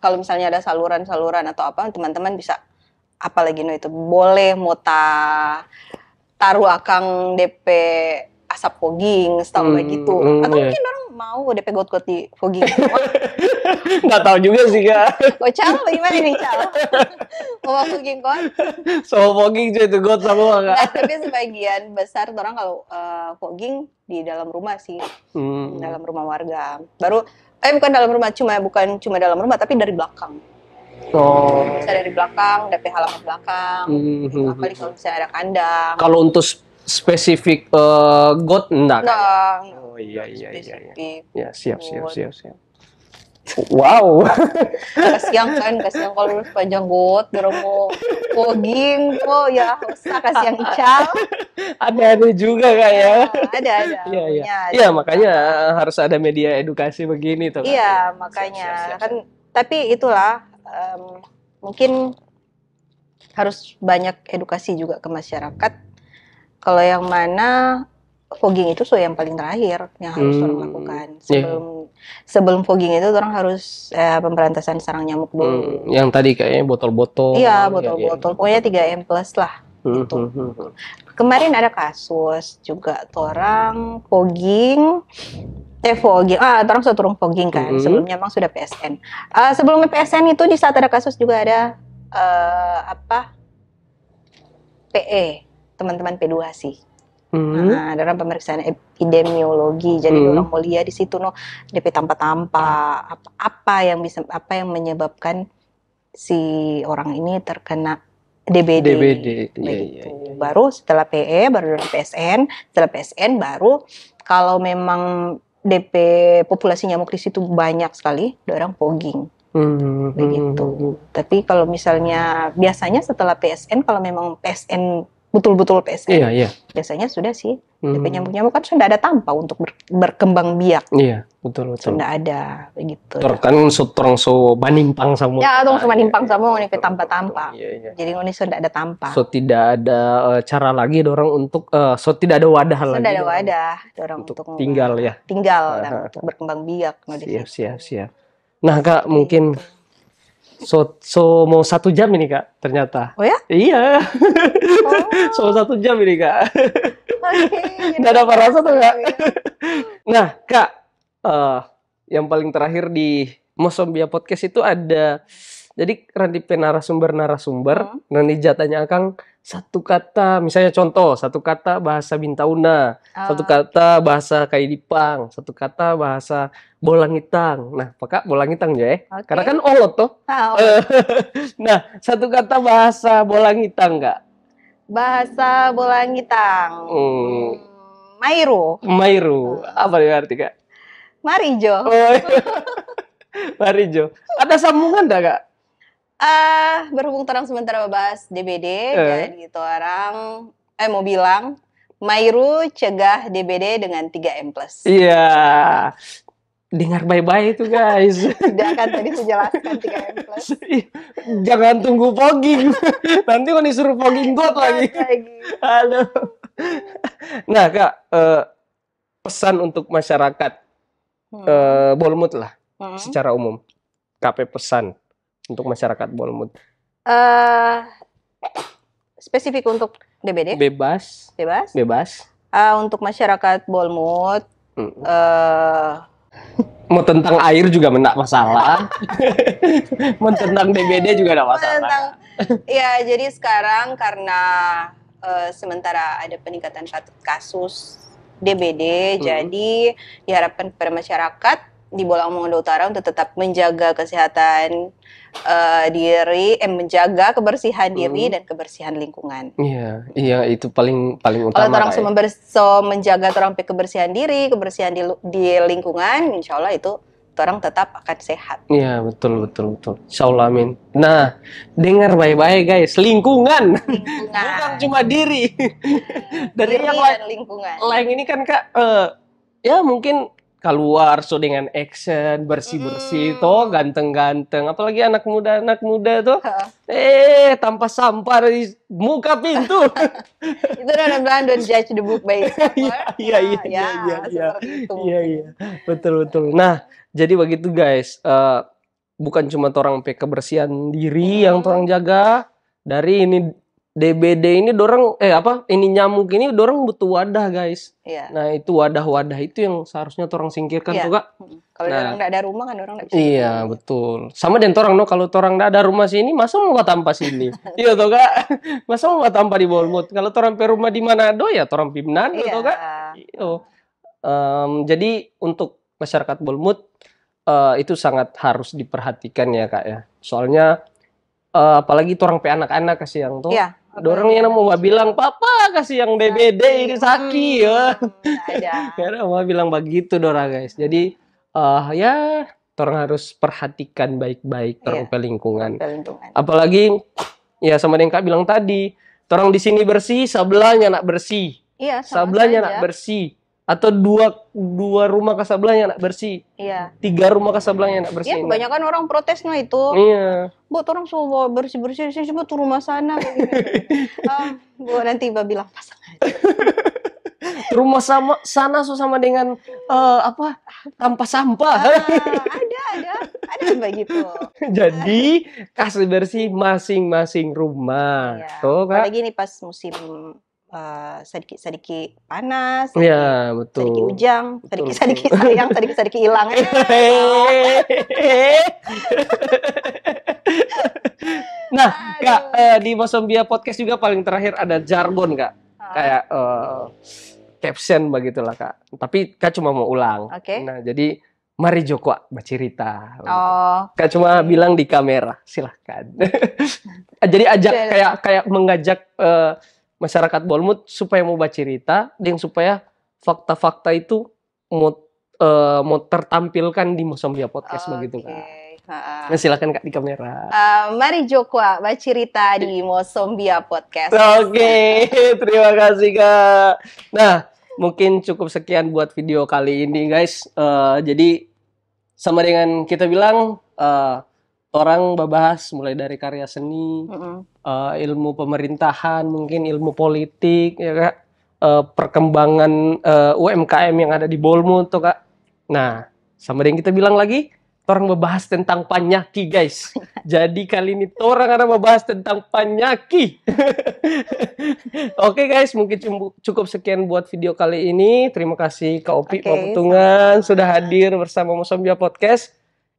kalau misalnya ada saluran-saluran atau apa, teman-teman bisa apalagi itu boleh taruh akang DP asap fogging setahu begitu. Atau mungkin orang mau DP got-got di fogging. Nggak tahu juga sih, Kak. Cal, bagaimana nih, Cal? Mau fogging got? So fogging itu got semua, Kak. Nah, tapi sebagian besar orang kalau fogging di dalam rumah sih. Dalam rumah warga. Bukan dalam rumah, bukan cuma dalam rumah, tapi dari belakang. Bisa dari belakang, DP halaman belakang. Apalagi kalau misalnya ada kandang. Kalau untuk spesifik got enggak? Oh iya. Ya, siap. Wow. Kasihan kalau sepanjang got mau fogging kok ya usah kasihan Ical. Ada juga Kak ya. Ada. Iya, makanya harus ada media edukasi begini tuh. Iya, makanya siap. Kan tapi itulah mungkin harus banyak edukasi juga ke masyarakat. Kalau yang mana fogging itu yang paling terakhir yang harus orang lakukan. Sebelum fogging itu orang harus pemberantasan sarang nyamuk dulu. Yang tadi kayaknya botol-botol. Iya, botol-botol. Pokoknya 3M+ lah. Gitu. Kemarin ada kasus juga orang fogging. Orang sudah turun fogging kan. Sebelumnya memang sudah PSN. Sebelum PSN itu di saat ada kasus juga ada PE. Teman-teman P2 sih. Nah, dalam pemeriksaan epidemiologi. Jadi orang mau lihat di situ DP tanpa apa yang menyebabkan si orang ini terkena DBD. Begitu. Baru setelah PE, baru PSN, setelah PSN baru kalau memang DP populasi nyamuk di situ banyak sekali, orang fogging. Begitu. Tapi kalau misalnya biasanya setelah PSN, kalau memang PSN betul-betul PSN. Iya. Biasanya sudah sih. DP nyamuk-nyamuk kan sudah ada tampa untuk berkembang biak. Iya, betul. Sudah ada begitu. Kan orang so banimpang sama. Ya, orang so banimpang sama ini tampa-tampa. Iya. Jadi ini sudah ada tampa. So tidak ada cara lagi orang untuk tidak ada wadah lagi. Sudah ada wadah orang untuk tinggal ya. Dan untuk berkembang biak. Siap. Nah, Kak, mungkin So mau 1 jam ini Kak ternyata. Oh ya? Iya. So 1 jam ini Kak. Nggak ada apa rasa tuh Kak. Nah Kak, yang paling terakhir di Mosombia Podcast itu ada. Jadi Randi narasumber, Randi jatahnya Akang satu kata, misalnya contoh, satu kata bahasa Bintauna, satu kata bahasa Kaidipang, satu kata bahasa Bolangitang. Nah, Kak Bolangitang ya? Okay. Karena kan olot toh. Nah, satu kata bahasa Bolangitang Kak. Bahasa Bolangitang. Mairu. Apa arti Kak? Marijo. Marijo. Ada sambungan enggak Kak? Berhubung terang sementara bahas DBD, jadi orang mau bilang Mairu cegah DBD dengan 3M+. Iya. Dengar baik-baik itu guys. Tidak akan tadi sejelaskan 3M+. Jangan tunggu fogging. Nanti kalau disuruh fogging got lagi. Halo. Nah Kak, pesan untuk masyarakat Bolmut lah secara umum. KP pesan untuk masyarakat Bolmut. Spesifik untuk DBD? Bebas. Untuk masyarakat Bolmut, mau tentang air juga enggak masalah. Mau tentang DBD juga enggak masalah. Ya, jadi sekarang karena sementara ada peningkatan kasus DBD. Jadi diharapkan kepada masyarakat di Bolang Mongondo Utara untuk tetap menjaga kesehatan diri, menjaga kebersihan diri dan kebersihan lingkungan. Iya itu paling utama. Kalau orang semua menjaga orang kebersihan diri, kebersihan di lingkungan, insya Allah itu orang tetap akan sehat. Iya betul. Insya Allah amin. Nah, dengar baik-baik guys, lingkungan. Bukan cuma diri. Dari diri yang dan lingkungan. Lain ini kan Kak, ya mungkin keluar dengan action bersih toh ganteng-ganteng, apalagi anak muda tuh tanpa sampah di muka pintu. Itu namanya don't judge the book by its cover. Iya betul. Nah jadi begitu guys, bukan cuma orang kebersihan diri yang orang jaga. Dari ini DBD ini ini nyamuk ini dorang butuh wadah guys. Nah itu wadah itu yang seharusnya orang singkirkan tuh Kak. Kalau orang nggak ada rumah kan orang nggak bisa. Iya betul. Sama dengan orang kalau orang nggak ada rumah sini, masa mau tanpa sini? Iya toh Kak. Masa mau tanpa di Bolmut? Kalau orang pe rumah di Manado ya orang pi Manado toh Kak. Jadi untuk masyarakat Bolmut itu sangat harus diperhatikan ya Kak ya. Soalnya apalagi orang pe anak-anak kasih yang tuh. Dorang yang mau bilang papa kasih yang DBD ini sakit ya. Karena mau bilang begitu dorang guys. Jadi ya orang harus perhatikan baik-baik orang lingkungan. Apalagi ya sama yang Kak bilang tadi, orang di sini bersih, sebelahnya nak bersih. Iya, sebelahnya nak bersih. Atau dua rumah ke sebelahnya nak bersih. Iya. 3 rumah ke sebelahnya nak bersih. Iya, kebanyakan orang protesnya itu. Iya. Bu, orang semua bersih-bersih sih, coba tuh rumah sana. Bu, nanti Iba bilang pasangan. Rumah sana sama dengan tanpa sampah. Ada begitu. Jadi kasih bersih masing-masing rumah. Iya. Tuh, Kak. Apalagi nih pas musim sedikit panas, iya betul, sedikit ujang, sedikit sayang, sedikit hilang. Nah Kak, di Mosombia Podcast juga paling terakhir ada jargon Kak, kayak caption begitulah Kak. Tapi Kak cuma mau ulang. Nah jadi mari Joko bercerita. Kak cuma bilang di kamera, silahkan. Jadi ajak kayak mengajak masyarakat Bolmut supaya mau baca cerita, dan supaya fakta-fakta itu mau tertampilkan di Mosombia Podcast begitu Kak. Nah, silakan Kak di kamera. Mari Joko baca cerita di Mosombia Podcast. Oke, terima kasih Kak. Nah, mungkin cukup sekian buat video kali ini guys. Jadi sama dengan kita bilang orang membahas mulai dari karya seni, ilmu pemerintahan, mungkin ilmu politik, ya Kak, perkembangan UMKM yang ada di Bolmut, tuh Kak. Nah, sama yang kita bilang lagi, orang membahas tentang panyaki, guys. Jadi kali ini orang ada membahas tentang panyaki. Oke guys, mungkin cukup sekian buat video kali ini. Terima kasih Kak Opi Paputungan sudah hadir bersama Mosombia Podcast.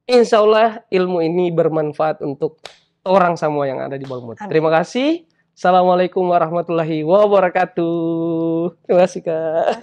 Insya Allah ilmu ini bermanfaat untuk orang semua yang ada di Bolmut. Terima kasih. Assalamualaikum warahmatullahi wabarakatuh. Terima kasih Kak.